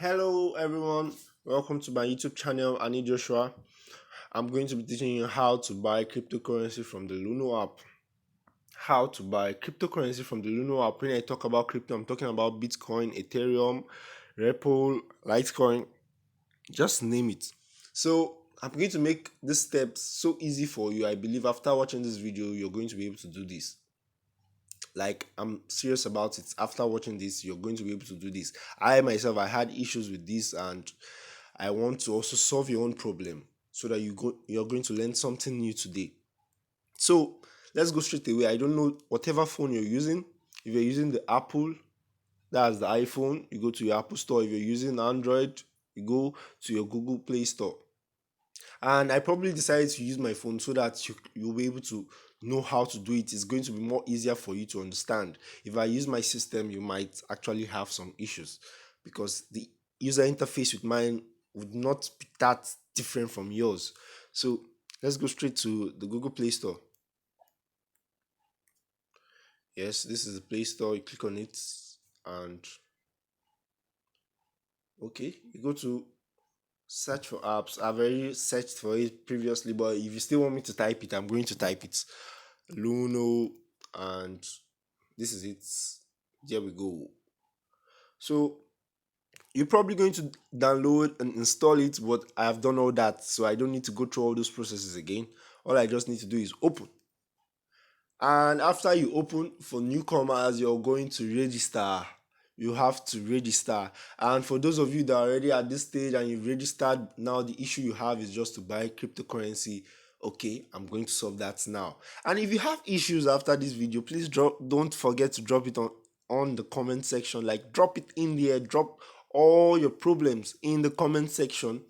Hello everyone, welcome to my YouTube channel. I need Joshua. I'm going to be teaching you how to buy cryptocurrency from the Luno app. How to buy cryptocurrency from the Luno app. When I talk about crypto, I'm talking about Bitcoin, Ethereum, Ripple, Litecoin, just name it. So I'm going to make this steps so easy for you. I believe after watching this video, you're going to be able to do this. Like, I'm serious about it. After watching this, you're going to be able to do this. I myself, I had issues with this, and I want to also solve your own problem so that you're going to learn something new today. So let's go straight away. I don't know whatever phone you're using. If you're using the Apple, that's the iPhone, you go to your Apple Store. If you're using Android, you go to your Google Play Store. And I probably decided to use my phone so that you'll be able to know how to do it. It's going to be more easier for you to understand. If I use my system, you might actually have some issues because the user interface with mine would not be that different from yours. So let's go straight to the Google Play Store. Yes, this is the Play Store. You click on it, and okay, you go to search for apps. I've already searched for it previously, but if you still want me to type it, I'm going to type it. Luno, and this is it. There we go. So you're probably going to download and install it, but I have done all that, so I don't need to go through all those processes again. All I just need to do is open. And after you open, for newcomers, you're going to register. You have to register. And for those of you that are already at this stage and you've registered, now the issue you have is just to buy cryptocurrency. Okay, I'm going to solve that now. And if you have issues after this video, please don't forget to drop it on the comment section. Like, drop it in there, drop all your problems in the comment section,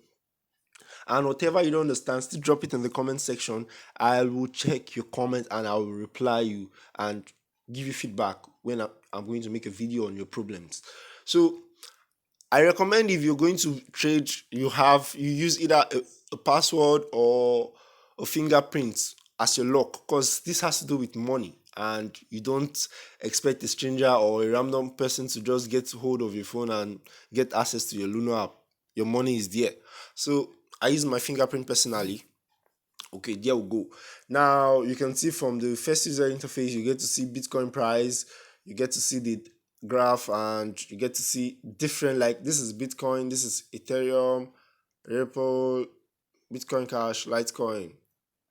and whatever you don't understand, still drop it in the comment section. I will check your comment and I will reply you and give you feedback when I'm going to make a video on your problems. So I recommend, if you're going to trade, you use either a password or a fingerprint as your lock, because this has to do with money, and you don't expect a stranger or a random person to just get hold of your phone and get access to your Luno app. Your money is there. So I use my fingerprint personally. Okay, there we go. Now you can see from the first user interface, you get to see Bitcoin price, you get to see the graph, and you get to see different, like, this is Bitcoin, this is Ethereum, Ripple, Bitcoin Cash, Litecoin.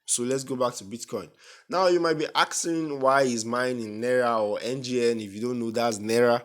So let's go back to Bitcoin. Now you might be asking, why is mine in Naira or NGN? If you don't know, that's Naira.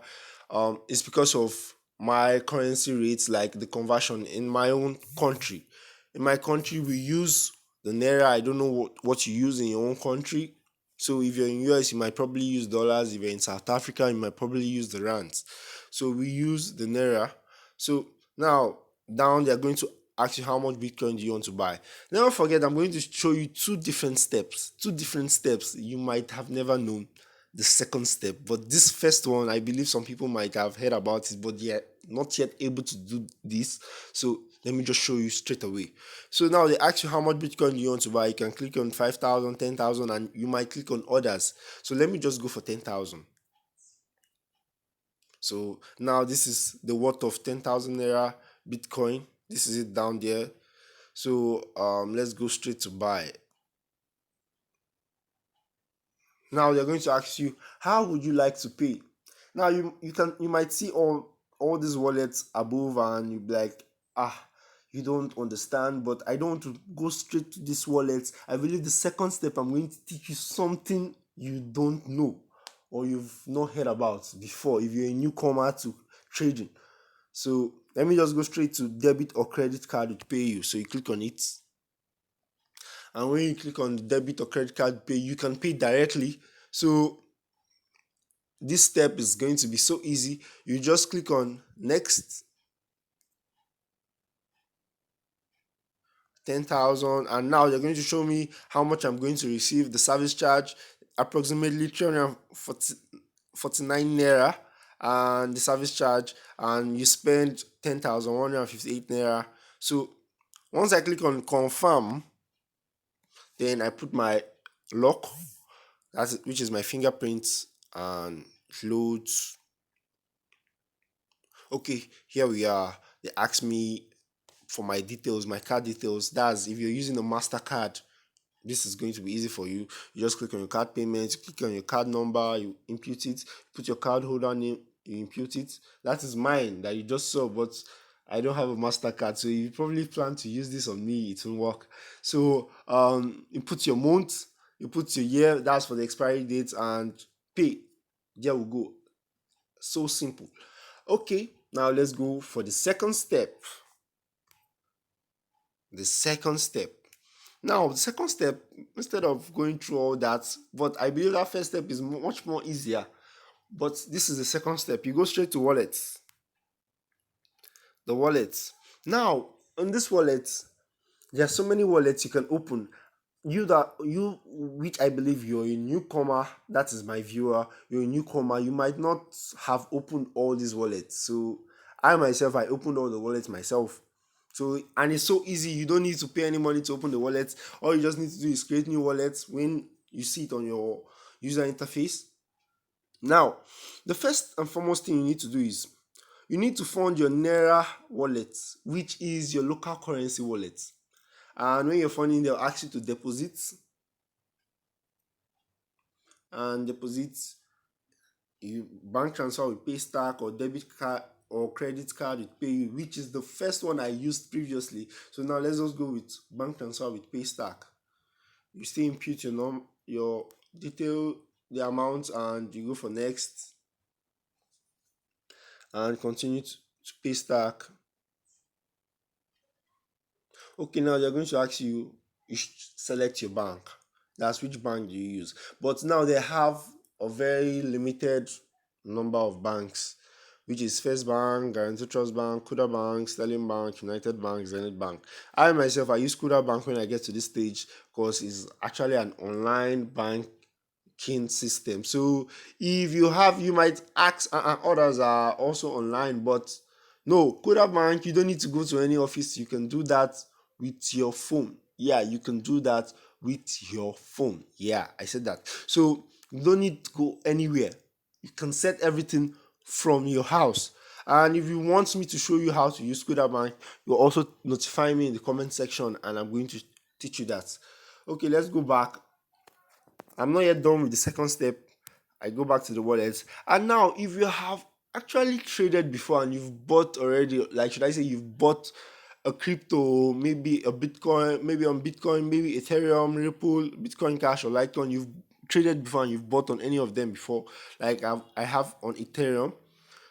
It's because of my currency rates, like the conversion in my own country. In my country, we use the Naira. I don't know what you use in your own country. So if you're in US, you might probably use dollars. If you're in South Africa, you might probably use the rands. So we use the Naira. So now down, they're going to ask you how much Bitcoin do you want to buy. Never forget, I'm going to show you two different steps. Two different steps. You might have never known the second step, but this first one, I believe some people might have heard about it, but they're not yet able to do this. So let me just show you straight away. So now they ask you how much Bitcoin you want to buy. You can click on 5,000, 10,000, and you might click on others. So let me just go for 10,000. So now this is the worth of 10,000 naira Bitcoin. This is it down there. So let's go straight to buy. Now they're going to ask you, how would you like to pay? Now you might see all these wallets above, and you be like, you don't understand, but I don't want to go straight to this wallet. I believe the second step, I'm going to teach you something you don't know or you've not heard about before if you're a newcomer to trading. So let me just go straight to debit or credit card to pay you. So you click on it, and when you click on the debit or credit card pay, you can pay directly. So this step is going to be so easy. You just click on next, 10,000, and now they're going to show me how much I'm going to receive. The service charge, approximately 349 naira, and the service charge, and you spend 10,158 naira. So once I click on confirm, then I put my lock, which is my fingerprint, and it loads. Okay, here we are. They ask me for my details, my card details. That's if you're using a MasterCard, this is going to be easy for you. You just click on your card payment, click on your card number, you input it, put your card holder name, you input it. That is mine that you just saw, but I don't have a MasterCard, so you probably plan to use this on me, it won't work. So you put your month, you put your year, that's for the expiry date, and pay. There we go. So simple. Okay, now let's go for the second step. The second step. Now, the second step, instead of going through all that, but I believe that first step is much more easier. But this is the second step. You go straight to wallets. The wallets. Now, on this wallet, there are so many wallets you can open. You which I believe you're a newcomer, that is my viewer, you're a newcomer, you might not have opened all these wallets. So I myself, I opened all the wallets myself. So, and it's so easy, you don't need to pay any money to open the wallet. All you just need to do is create new wallets when you see it on your user interface. Now, the first and foremost thing you need to do is you need to fund your Naira wallet, which is your local currency wallet. And when you're funding, they'll ask you to deposit and deposit you bank transfer with Paystack or debit card or credit card with PayU, which is the first one I used previously. So now let's just go with bank transfer with Paystack. You still input your detail, the amount, and you go for next and continue to Paystack. Okay, now they're going to ask you, you should select your bank. That's which bank do you use. But now they have a very limited number of banks, which is First Bank, Guaranty Trust Bank, Kuda Bank, Sterling Bank, United Bank, Zenith Bank. I myself, I use Kuda Bank when I get to this stage because it's actually an online bank system. So if you have, you might ask, others are also online, but no, Coda Bank, you don't need to go to any office. You can do that with your phone. Yeah, you can do that with your phone. Yeah, I said that. So you don't need to go anywhere. You can set everything from your house. And if you want me to show you how to use Coda Bank, you'll also notify me in the comment section and I'm going to teach you that. Okay, let's go back. I'm not yet done with the second step. I go back to the wallet. And now, if you have actually traded before and you've bought already, like should I say you've bought a crypto, maybe a Bitcoin, maybe on Bitcoin, maybe Ethereum, Ripple, Bitcoin Cash, or Litecoin, you've traded before and you've bought on any of them before, like I have on Ethereum.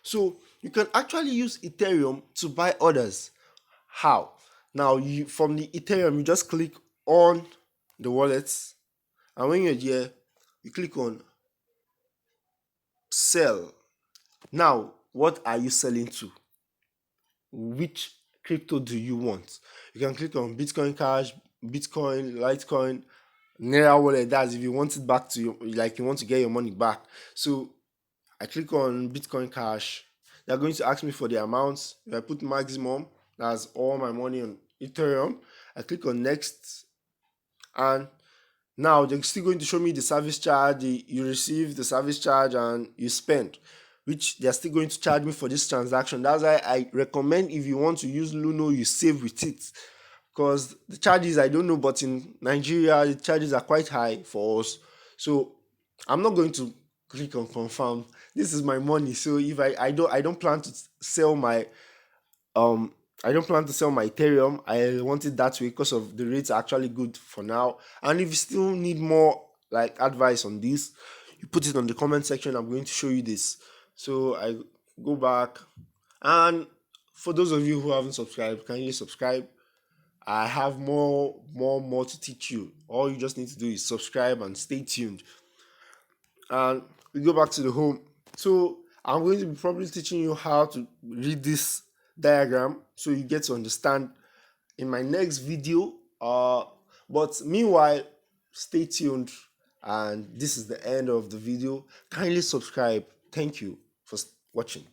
So you can actually use Ethereum to buy others. How? Now, you from the Ethereum, you just click on the wallets, and when you're here, you click on sell. Now, what are you selling to? Which crypto do you want? You can click on Bitcoin Cash, Bitcoin, Litecoin, Naira Wallet. That's if you want it back to you, like you want to get your money back. So I click on Bitcoin Cash. They're going to ask me for the amounts. If I put maximum, that's all my money on Ethereum. I click on next, and now they're still going to show me the service charge. You receive the service charge and you spend, which they're still going to charge me for this transaction. That's why I recommend if you want to use Luno, you save with it. Because the charges, I don't know, but in Nigeria, the charges are quite high for us. So I'm not going to click on confirm. This is my money. So if I don't plan to sell my um I don't plan to sell my Ethereum. I want it that way because of the rates are actually good for now. And if you still need more like advice on this, you put it on the comment section. I'm going to show you this. So I go back, and for those of you who haven't subscribed, kindly subscribe. I have more to teach you. All you just need to do is subscribe and stay tuned. And we go back to the home. So I'm going to be probably teaching you how to read this diagram so you get to understand in my next video. But meanwhile, stay tuned, and this is the end of the video. Kindly subscribe. Thank you for watching.